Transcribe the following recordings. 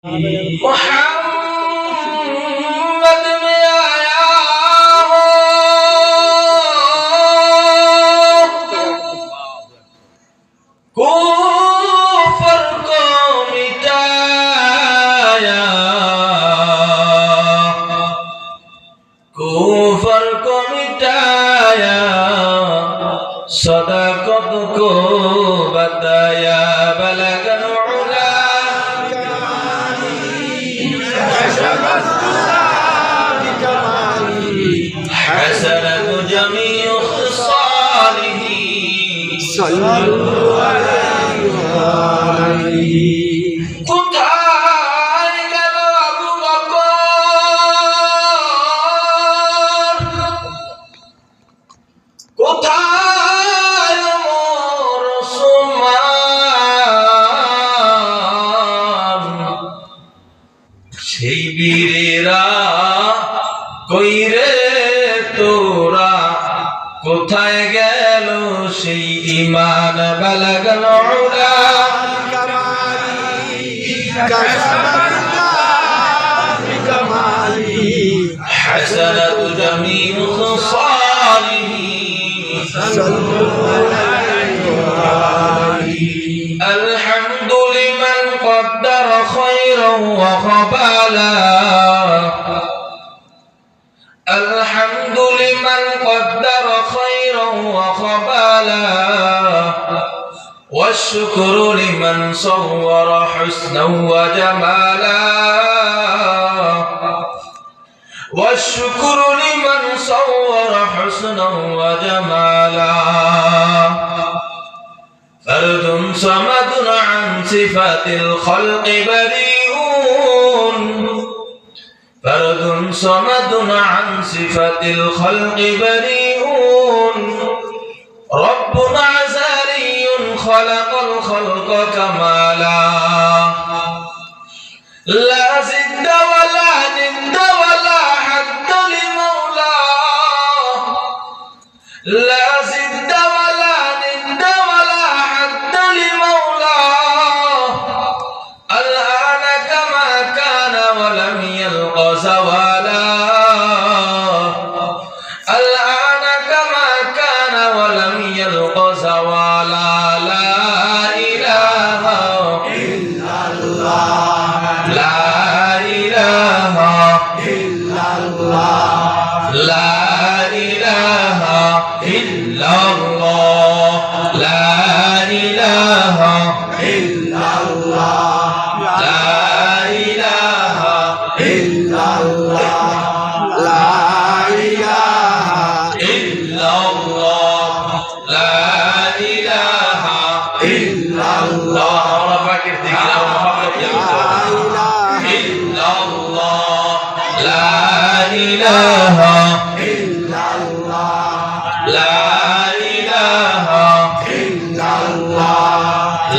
मोहम्मद में आया हो, कुफर को मिटाया, कुफर को मिटाया, सदाकत को बताया, बलगल उला حسنت جميع خصاله صلوا عليه কোথায় গেল আবু বকর, কোথায় ওমর ওসমান, সেই বীরেরা কই রে তোরা, কোথায় গেল সেই ঈমান, বালাগাল উলা حسنت جميع خصاله الحمد لمن قدر خيرا وخبالا، الحمد لمن قدر خيرا وخبالا، والشكر لمن صور حسنا وجمالا، والشكر لمن صور حسنا وجمالا، فرد صمد عن صفات الخلق بريء، فرد صمد عن صفة الخلق بريء، ربنا عزاري خلق الخلق كمالا، لا زد ولا ند ولا حد لمولاه، لا زد ولا ند ولا حد لمولاه، الآن كما كان ولم يلق زوالا، الآن كما كان ولم يلق زوالا، لا إله إلا الله، لا إله إلا الله، لا إله إلا الله، لا إله إلا الله، لا إله إلا الله، لا إله إلا الله، لا إله إلا الله، ربك افتكر محمد إلا الله، لا إله إلا الله، لا إله إلا الله،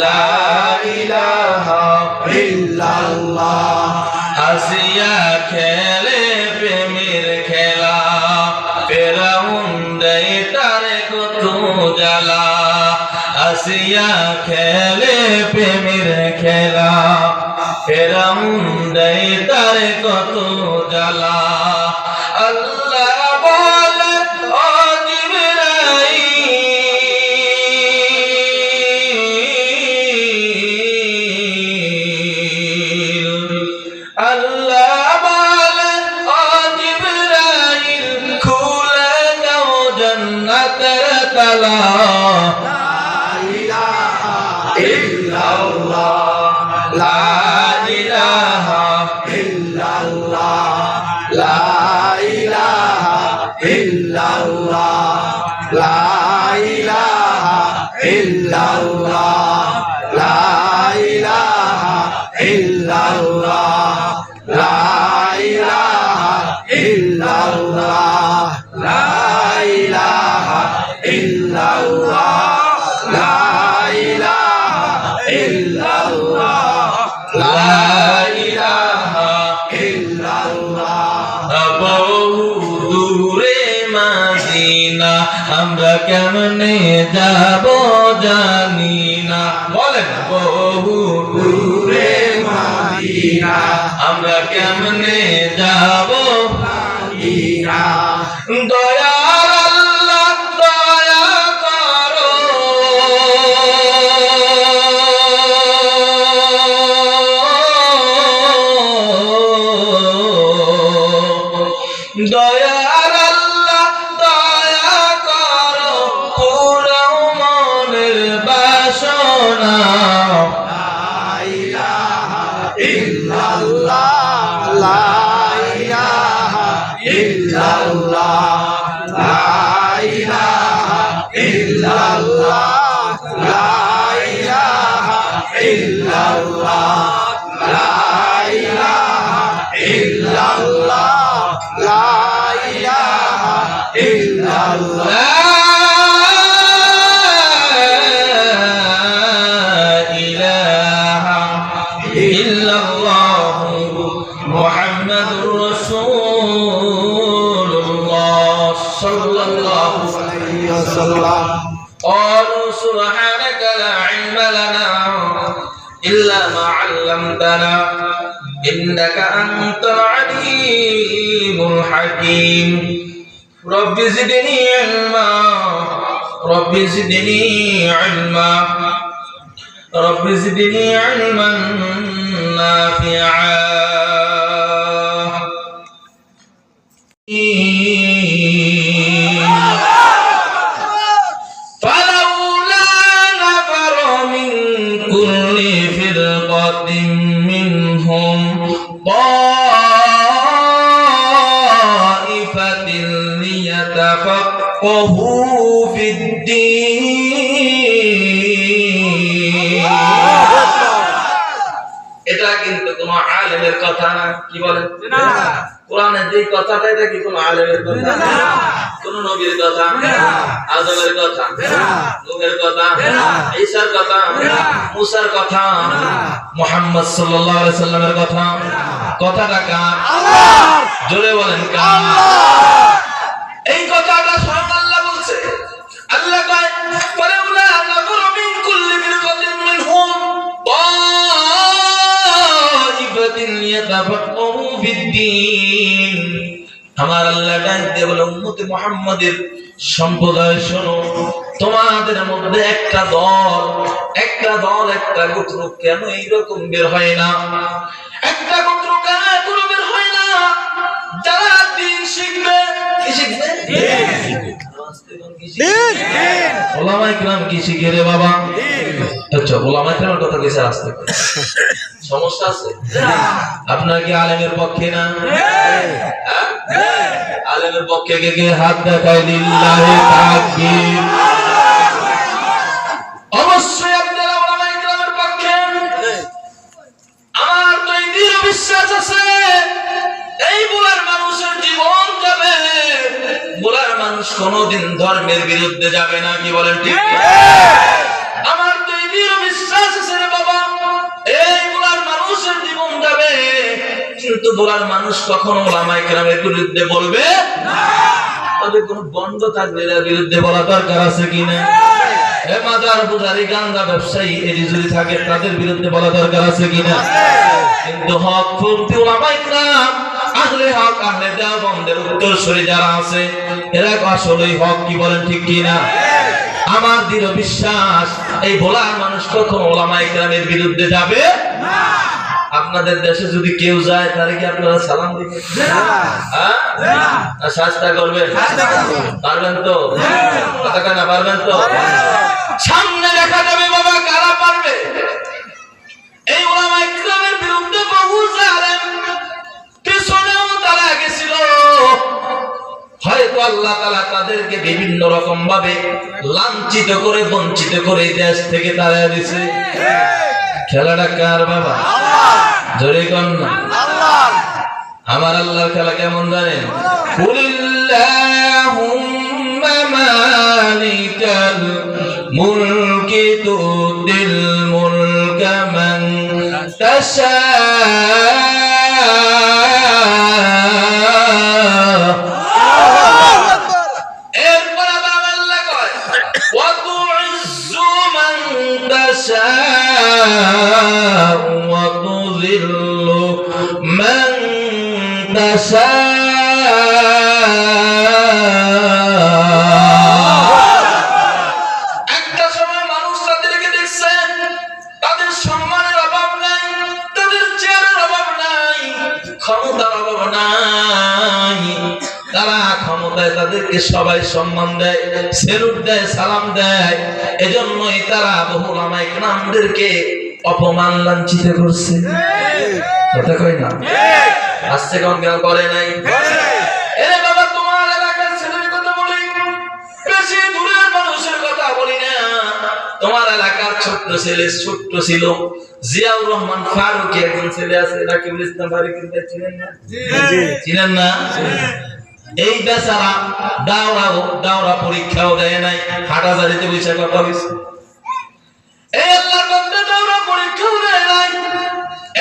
لا إله إلا الله। হাসিয়া খেলে প্রেমের খেলা, ফেরাউন দেয় তারে কত জ্বালা, হাসিয়া খেলে প্রেমের খেলা, ফেরাউন দেয় তারে কত জ্বালা, আল্লাহ বলে ও জিবরাইল, আল্লাহ বলে ও জিবরাইল, খুলে দাও জান্নাতের তালা, লা ইলাহা ইল্লাল্লাহ, লা ইলাহা ইল্লাল্লাহ, লা ইলাহা ইল্লাল্লাহ, লা ইলাহা ইল্লাল্লাহ, লা ইলাহা ইল্লাল্লাহ, লা ইলাহা ইল্লাল্লাহ, লা ইলাহা ইল্লাল্লাহ, লা ইলাহা ইল্লাল্লাহ, লা ইলাহা ইল্লাল্লাহ। বহু দূরে মদিনা, আমরা কেমনে যাব জানি না, বলেন বহু দূরে মদিনা, আমরা কেমনে যাব দয়ার আল্লাহ দয়া করো দয়ার আল্লাহ দয়া করো পুরাও মনের বাসনা قالوا سبحانك لا علم لنا إلا ما علمتنا إنك أنت العليم الحكيم رب زدني علما رب زدني علما رب زدني علما نافعا فلولا نفر من كل فرقة منهم طائفة ليتفقهوا في الدين এটা কিন্তু কোন আলেমের কথা না কি বলেন না কোরআনে যে কথাটা এটা কি কোন আলেমের কথা না কোন নবীর কথা না আদমের কথা না নূহের কথা না ঈসার কথা না মুসার কথা না মুহাম্মদ সাল্লাল্লাহু আলাইহি সাল্লামের কথা কথাটা কার আল্লাহ জোরে বলেন কার আল্লাহ এই কথাটা স্বয়ং আল্লাহ বলছে আল্লাহ কয় ফালাউলা নাফারু মিন কুল্লি ফিরকাতিন মিনহুম তাইফাতিন লিয়াতাফাক্কাহু ফিদ-দীন আমার আল্লাহ ডাক দিয়ে বলে উম্মতে মুহাম্মাদের সম্প্রদায় শোনো তোমাদের মধ্যে একটা দল একটা গোত্র কেন এইরকম বের হয় না একটা গোত্র কেন এগুলো বের হয় না যারা দ্বীন শিখবে কি শিখবে দ্বীন ওলামায়ে কিরাম কি শিখে রে বাবা আচ্ছা ওলামায়ে কিরামের কথা কইছে রাস্তায় সমস্যা আছে আপনার কি আলেমের পক্ষে না আলেমের পক্ষে কে হাত দেখায় লিল্লাহি তাকবীর অবশ্যই আপনারা ওলামায়ে কিরামের পক্ষে আমার তো এই দৃঢ় বিশ্বাস আছে এই বুলার মানুষের জীবন যাবে বুলার মানুষ কোনোদিন ধর্মের বিরুদ্ধে যাবে না কি বলেন ঠিক আমার তো এই দৃঢ় বিশ্বাস আছে রে বাবা এই বুলার মানুষের জীবন যাবে কিন্তু বুলার মানুষ কখনো ওলামায়ে কিরামের বিরুদ্ধে বলবে না তাদের কোনো বন্ধ থাকবে এর বিরুদ্ধে বলা দরকার আছে কিনা এ মাজার পূজারী গাঁজা ব্যবসায়ী এটি যদি থাকে তাদের বিরুদ্ধে বলা দরকার আছে কিনা কিন্তু হক পন্থী ওলামায়ে কিরাম আহলে হক আহলে দেওবন্দের উত্তরসূরি যারা আছে এরা আসলেই হক কি বলেন ঠিক কিনা আমার দৃঢ় বিশ্বাস এই ভোলার মানুষ কখনো ওলামায়ে কিরামের বিরুদ্ধে যাবে না আপনাদের দেশে যদি কেউ যায় তাহলে কি আপনারা সালাম দিবেন হ্যাঁ না শাস্তা করবেন পারবেন তো কথা না পারবেন তো সামনে দেখা যাবে বাবা কারা পারবে এই ওলামায়ে কিরামের বিরুদ্ধে বহু জালেম পিছনেও তারা গেছিল হয়তো আল্লাহ তাআলা তাদেরকে বিভিন্ন রকম ভাবে লাঞ্ছিত করে বঞ্চিত করে দেশ থেকে তাড়িয়ে দিয়েছে খেলাটা কার বাবা জোরে কোন না আল্লাহর আমার আল্লাহর খেলা কেমন জানেন কুলিল্লাহুম্মা মালিকাল মুলকি তুতিল মুলকা মান তাশা এরপর আল্লাহ কয় ওয়া তুইজ্জু মান তাশা وتذل মান তাশা একটা সময় মানুষ তাদেরকে দেখছে তাদের সম্মানের অভাব নাই, তাদের চেয়ারের অভাব নাই, ক্ষমতার অভাব নাই, তারা ক্ষমতায় তাদেরকে সবাই সম্মান দেয়, সেলুট দেয়, সালাম দেয়। এজন্যই তারা বহু উলামায়ে কেরামদেরকে অপমান লাঞ্ছিত করছে। কথা কই না? আসছে কোন কেন করে নাই? এরে বাবা, তোমার এলাকার ছেলের কথা বলি, বেশি দূরের মানুষের কথা বলি না। তোমার এলাকার ছোট্ট ছেলে, ছোট্ট ছিল জিয়াউর রহমান ফারুকী, একজন ছেলে আছে রাকিবুল ইসলাম ফারুকী, চিনেন না? চিনেন না? এই বেচারা দাওরা পরীক্ষাও দেয় নাই, হাটাজারিতে বসে কথা বলছে। এই আল্লাহর বান্দা দাওরা পরীক্ষাও দেয় নাই,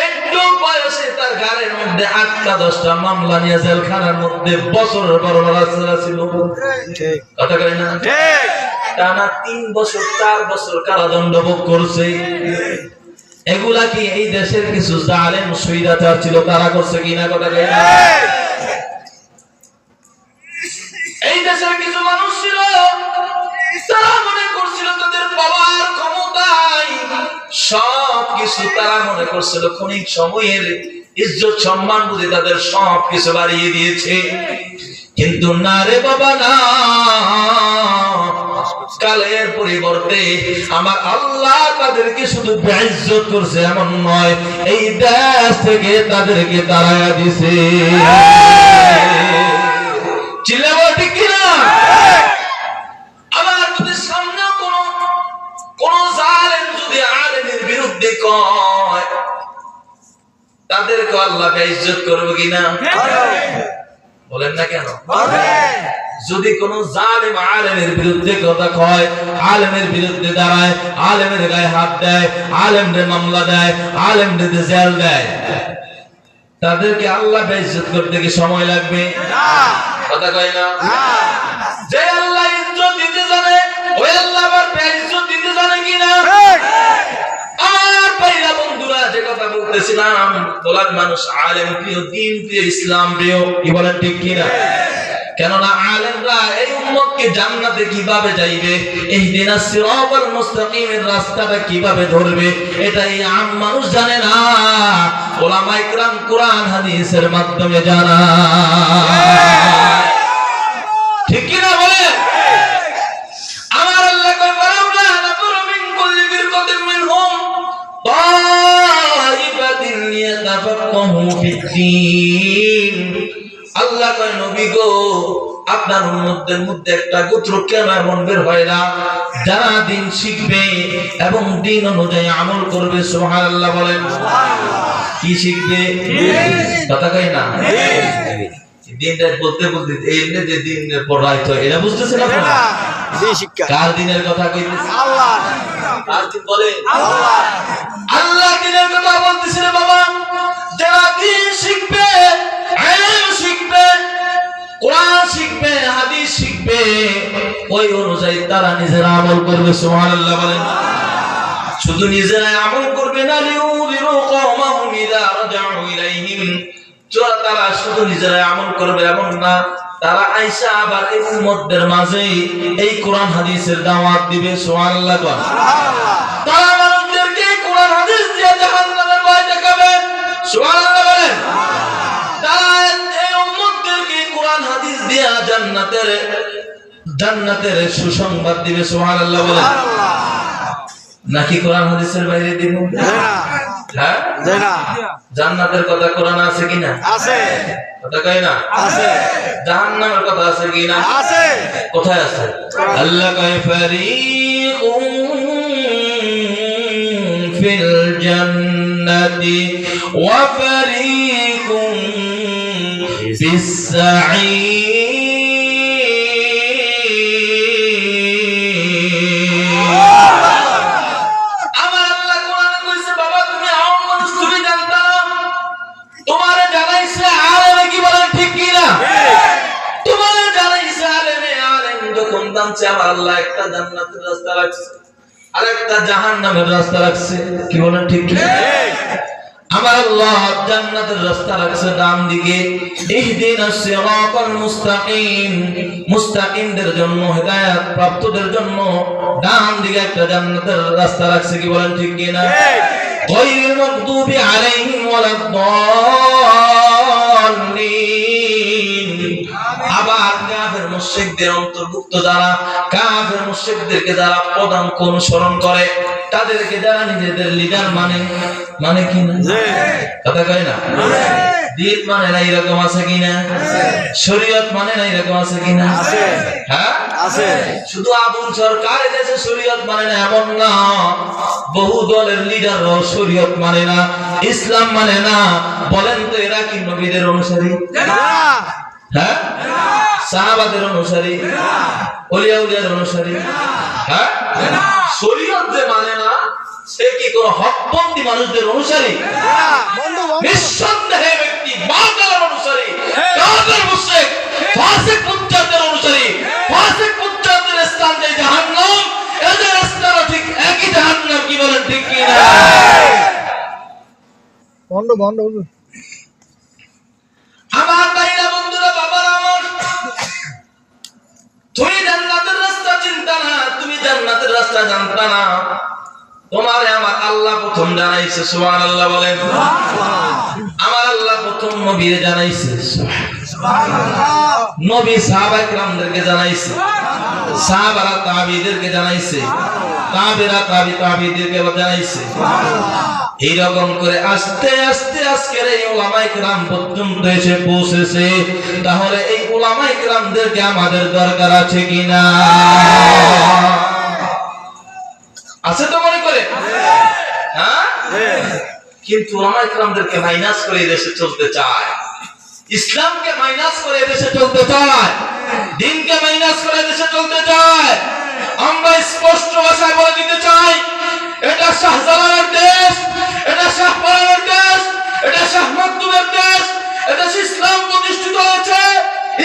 একটু বয়সে তার ঘাড়ের মধ্যে 8টা 10টা মামলা নিয়ে জেলখানার মধ্যে বছরের পর বছর ছিল। কথা কই না? টানা 3 বছর 4 বছর কারাদণ্ড ভোগ করছে। এগুলা কি এই দেশের কিছু জালেম স্বৈরাচার ছিল তারা করছে কিনা? কথা কই না? এই দেশের কিছু মানুষ ছিল তারা মনে করছিল তাদের পাওয়ার ক্ষমতায় সবকিছু, তারা মনে করছিল ক্ষণিক সময়ের ইজ্জত সম্মান বুঝে তাদের সবকিছু বাড়িয়ে দিয়েছে। কিন্তু না রে বাবা, না, কালের পরিবর্তে আমার আল্লাহ তাদেরকে শুধু বেইজ্জত করছে এমন নয়, এই দেশ থেকে তাদেরকে তাড়াইয়া দিছে। চিল্লাবো ঠিক কিনা? আবার যদি সামনে কোন জালেম যদি আলেমের বিরুদ্ধে কয়, তাদেরকে আল্লাহ বেইজ্জত করবে কিনা? বলেন না কেন? যদি কোন জালেম আলেমের বিরুদ্ধে কথা কয়, আলেমের বিরুদ্ধে দাঁড়ায়, আলেমের গায়ে হাত দেয়, আলেমদের মামলা দেয়, আলেমদের জেল দেয়, তাদেরকে আল্লাহ বেইজ্জত করতে কি সময় লাগবে? কথা কয় না? যে আল্লাহ ইজ্জত দিতে জানে, ওই আল্লাহ আবার বেইজ্জত দিতে জানে কিনা? আমার ভাইরা বন্ধুরা, যে কথা বলতেছিলাম, তোলার মানুষ আলেম প্রিয়, দ্বীন প্রিয়, ইসলাম প্রিয়, কি বলেন ঠিক কিনা? কেননা আলেমরা এই উম্মতকে জান্নাতে কিভাবে যাইবে, ইহদিনাস সিরাতাল মুস্তাকিমের রাস্তাটা কিভাবে ধরবে, এটা এই আম মানুষ জানে না, উলামায়ে কেরাম কোরআন হাদিসের মাধ্যমে জানা। ঠিক কি না বলেন? আমার আল্লাহ কয় বারাউলা নাফরু মিন কুল্লি ফিরকাতিন মিনহুম তাইবাতিন লিয়াতাফাক্কাহু ফিদ্দীন। আল্লাহ কয় নবী গো, আপনার উম্মতদের মধ্যে একটা গোত্র কেন এমন বের হয় না যারা দিন শিখবে এবং দিন অনুযায়ী আমল করবে? সুবহানাল্লাহ বলেন। কি শিখবে? কথা কয় না? দিনটা বলতে বলতে এই যে দিনের পড়াই তো এটা বুঝতেছেন আপনারা? কার দিনের কথা কইতেছে? আল্লাহ। কার দিন বলে? আল্লাহ। আল্লাহ দিনের কথা বলতেছে রে বাবা। যারা দিন শিখবে, ইলম শিখবে, কোরআন শিখবে, হাদিস শিখবে, ওই অনুযায়ী তারা নিজেরা আমল করবে। সুবহানাল্লাহ বলেন। শুধু নিজেরা আমল করবে না, লিউযিরু কওমাহুম ইযা রাজাউ ইলাইহিম, তারা শুধু নিজেরাই আমল করবে এমন না, তারা আইসা আবার এই উম্মতদের মাঝে এই কোরআন হাদিসের দাওয়াত দিবে। সুবহানাল্লাহ। তারা মানুষদেরকে কোরআন হাদিস দিয়ে জাহান্নামের ভয় দেখাবে। সুবহানাল্লাহ বলেন। তারা এই উম্মতদেরকে কোরআন হাদিস দিয়ে জান্নাতের সুসংবাদ দিবে। সুবহানাল্লাহ বলেন। নাকি কোরআন হাদিসের বাইরে দিব? হ্যাঁ, জান্নাতের কথা কোরআন আছে কিনা? আছে। কথা কয় না? আছে। জাহান্নামের কথা আছে কিনা? আছে। কোথায় আছে? আল্লাহ কয় ফারিকুম ফিল জান্নাতি ওয়া ফারিকুম ফিস সাঈর। আমার আল্লাহ একটা জান্নাতের রাস্তা রাখছে আর একটা জাহান্নামের রাস্তা রাখছে। কি বলেন ঠিক কি? আমার আল্লাহ জান্নাতের রাস্তা রাখছে ডান দিকে, ইহদিনাস সিরাতাল মুস্তাকিম, মুস্তাকিমদের জন্য, হেদায়েত প্রাপ্তদের জন্য ডান দিকে একটা জান্নাতের রাস্তা রাখছে, কি বলেন ঠিক কি না? গায়রিল মাগদুবি আলাইহিম ওয়ালাদ-দাল্লিন। আবার কাফের মুশরিকদের অন্তর্ভুক্ত যারা, কাফের মুশরিকদেরকে যারা পদাঙ্ক অনুসরণ করে, তাদেরকে যারা নিজেদের লিডার মানে কি না? কথা কয় না? দিন মানে না, এরকম আছে কিনা? শরীয়ত মানে না, এরকম আছে কিনা? হ্যাঁ আছে। শুধু আবুল সরকার এদেশে শরীয়ত মানে না এমন না, বহু দলের লিডাররাও শরীয়ত মানে না, ইসলাম মানে না। বলেন তো এরা কি নবীদের অনুসারী? হ্যাঁ, সাহাবাদের অনুসারী, ওলিয়া উলিয়ার অনুসারী? হ্যাঁ, শরীয়ত যে মানে না, সে কি কোন হকপন্থী মানুষদের অনুসারী? নিঃসন্দেহে ব্যক্তি বাতিলের অনুসারী, কাফের মুশরিক, ফাসিক মুনকারদের অনুসারী। ফাসিক মুনকারদের স্থান যে জাহান্নাম, এদের স্থানও ঠিক একই জাহান্নাম, কি বলেন ঠিক কি না? বন্ধ আমার ভাইরা, বন্ধুরা, বাবারা আমার, তুমি জান্নাতের রাস্তা চিন্তা না, তুমি জান্নাতের রাস্তা জানতা না, তোমারে আমার আল্লাহ প্রথম জানাইছে। সুবহানাল্লাহ বলেন। আমার আল্লাহ প্রথম নবীরে জানাইছে, নবী সাহাবায়ে কিরামদেরকে জানাইছে, সাহাবারা তাবিঈদেরকে জানাইছে, তাবিরা তাবিঈদেরকে জানাইছে। এইরকম করে আস্তে আস্তে আজকের এই উলামায়ে কিরাম পর্যন্ত এসে পৌঁছেছে। তাহলে এই উলামায়ে কিরামদেরকে আমাদের দরকার আছে কিনা? আছে তো মনে করে? হ্যাঁ, কিন্তু উলামায়ে কিরামদেরকে মাইনাস করে দেশে চলতে চায়, ইসলামকে মাইনাস করে দেশে চলতে চায়, দ্বীনকে মাইনাস করে দেশে চলতে চায়। আমরা স্পষ্ট ভাষায় বলে দিতে চাই, এটা শাহজালালের দেশ, এটা শাহপরানের দেশ, এটা শাহ মাকদুমের দেশ। এদেশে ইসলাম প্রতিষ্ঠিত হয়েছে,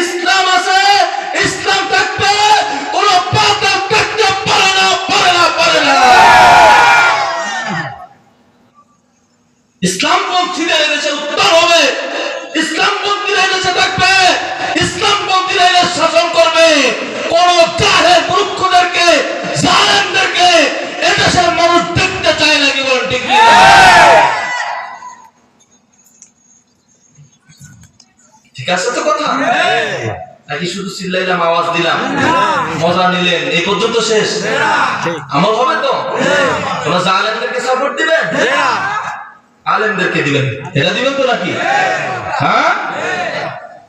ইসলাম আছে, ইসলাম থাকবে, কোন বাতিল থাকতে পারে না, পারে না, পারে না। ইসলামপন্থীরা এদেশে উত্তর হবে, ইসলামপন্থীরা এদেশে থাকবে, ইসলামপন্থীরা এদেশ শাসন করবে। কোন জাহেল মূর্খদেরকে, জালেমদেরকে এদেশের মানুষ দেখতে চায় না, কি বলেন ঠিক না? ঠিক আছে তো কথা? নাকি শুধু চিল্লাইলাম, আওয়াজ দিলাম, মজা নিলেন, এই পর্যন্ত শেষ? আমল হবে তো? কোন জালেমদেরকে সাপোর্ট দিবেন? আলেমদেরকে দিবেন, এটা দিবেন তো নাকি? হ্যাঁ,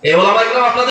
এই ওলামায়ে কিরাম আপনাদের